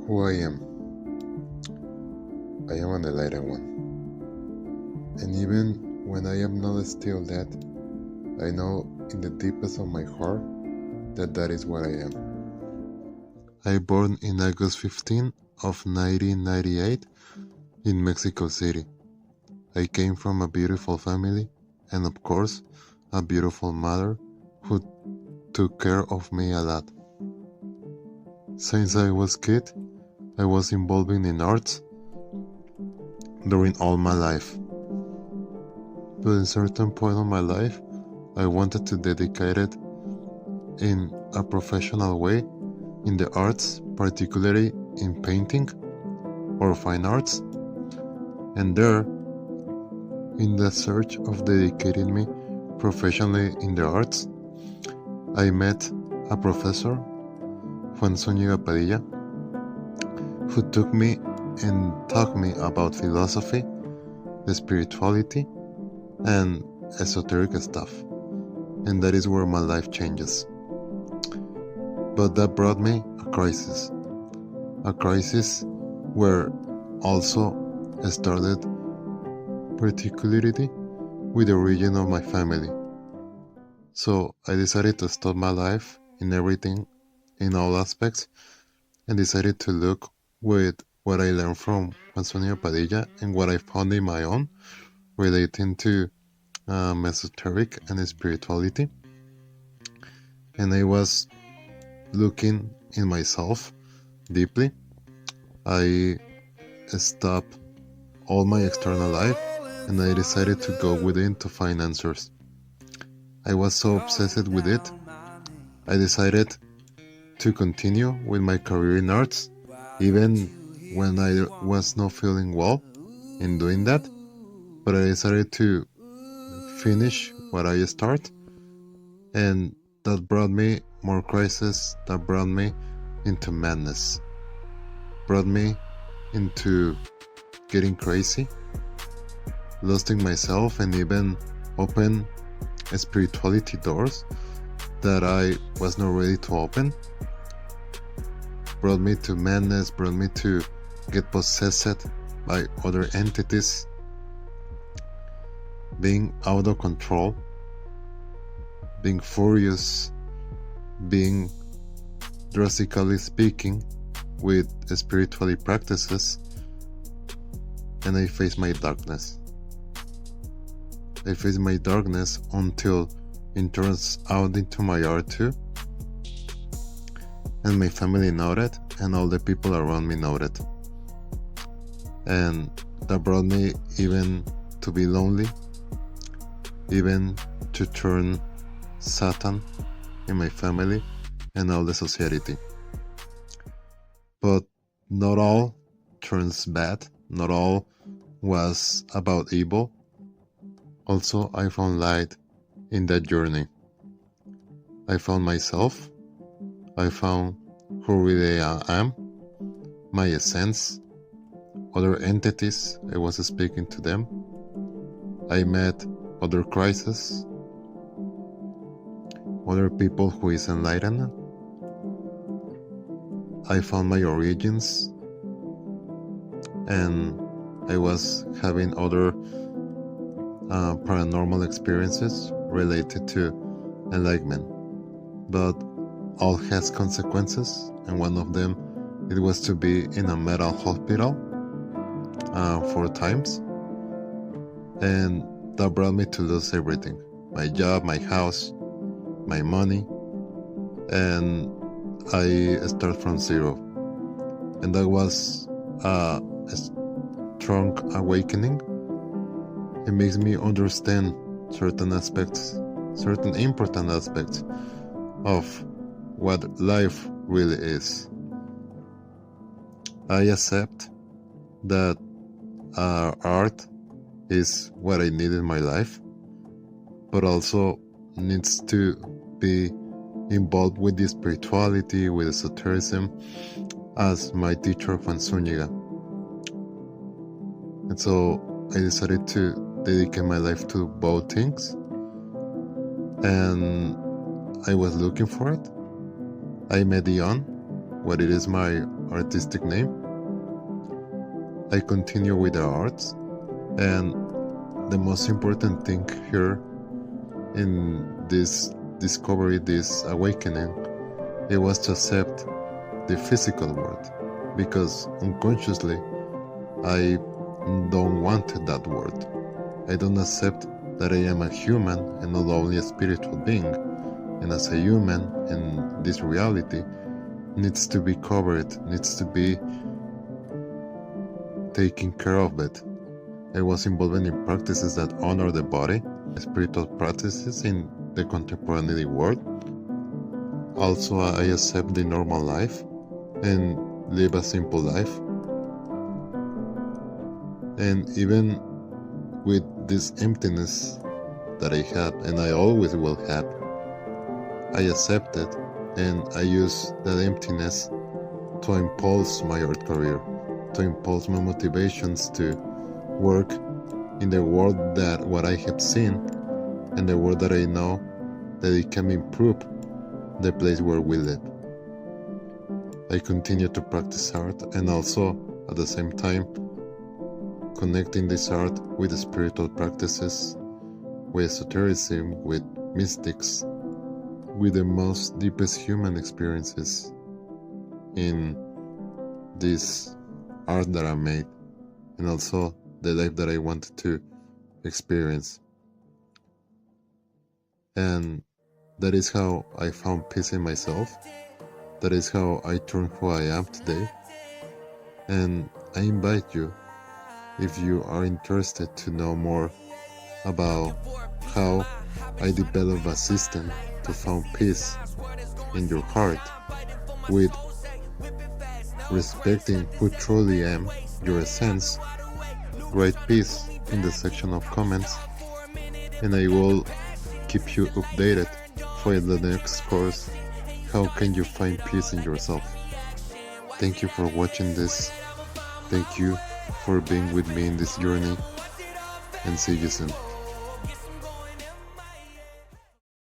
Who I am. I am an enlightened one. And even when I am not still that, I know in the deepest of my heart that that is what I am. I born in August 15 of 1998 in Mexico City. I came from a beautiful family and of course a beautiful mother who took care of me a lot. Since I was kid, I was involved in arts during all my life. But in a certain point of my life, I wanted to dedicate it in a professional way in the arts, particularly in painting or fine arts. And there, in the search of dedicating me professionally in the arts, I met a professor, Juan Zúñiga Padilla, who took me and taught me about philosophy, spirituality, and esoteric stuff. And that is where my life changes. But that brought me a crisis where also started particularity with the origin of my family. So I decided to stop my life in everything, in all aspects, and decided to look with what I learned from Antonio Padilla and what I found in my own relating to esoteric and spirituality. And I was looking in myself deeply. I stopped all my external life and I decided to go within to find answers. I was so obsessed with it, I decided to continue with my career in arts, even when I was not feeling well in doing that. But I decided to finish what I start, and that brought me more crisis, that brought me into madness, brought me into getting crazy, losing myself, and even open spirituality doors that I was not ready to open. Brought me to madness, brought me to get possessed by other entities, being out of control, being furious, being drastically speaking with spiritual practices, and I faced my darkness. I faced my darkness until it turns out into my art too, and my family know it, and all the people around me know it. And that brought me even to be lonely, even to turn Satan in my family and all the society. But not all turns bad, not all was about evil. Also, I found light in that journey. I found myself, I found who really I am, my essence, other entities, I was speaking to them. I met other crises, other people who is enlightened. I found my origins, and I was having other paranormal experiences related to enlightenment. But all has consequences, and one of them, it was to be in a mental hospital 4 times, and that brought me to lose everything: my job, my house, my money, and I start from zero. And that was a strong awakening. It makes me understand certain aspects, certain important aspects of what life really is. I accept that art is what I need in my life, but also needs to be involved with the spirituality, with esotericism, as my teacher Juan Zúñiga. And so I decided to dedicate my life to both things, and I was looking for it. I met Dion, what it is my artistic name. I continue with the arts, and the most important thing here in this discovery, this awakening, it was to accept the physical world, because unconsciously I don't want that world. I don't accept that I am a human and not only a spiritual being, and as a human in this reality needs to be covered, needs to be taken care of it. I was involved in practices that honor the body, spiritual practices in the contemporary world. Also, I accept the normal life and live a simple life. And even with this emptiness that I have, and I always will have, I accept it, and I use that emptiness to impulse my art career, to impulse my motivations to work in the world that what I have seen, and the world that I know that it can improve the place where we live. I continue to practice art, and also at the same time connecting this art with the spiritual practices, with esotericism, with mystics, with the most deepest human experiences in this art that I made, and also the life that I wanted to experience. And that is how I found peace in myself. That is how I turned who I am today. And I invite you, if you are interested to know more about how I develop a system to find peace in your heart with respecting who truly am, your essence, write peace in the section of comments, and I will keep you updated for the next course. How can you find peace in yourself? Thank you for watching this. Thank you for being with me in this journey, and see you soon.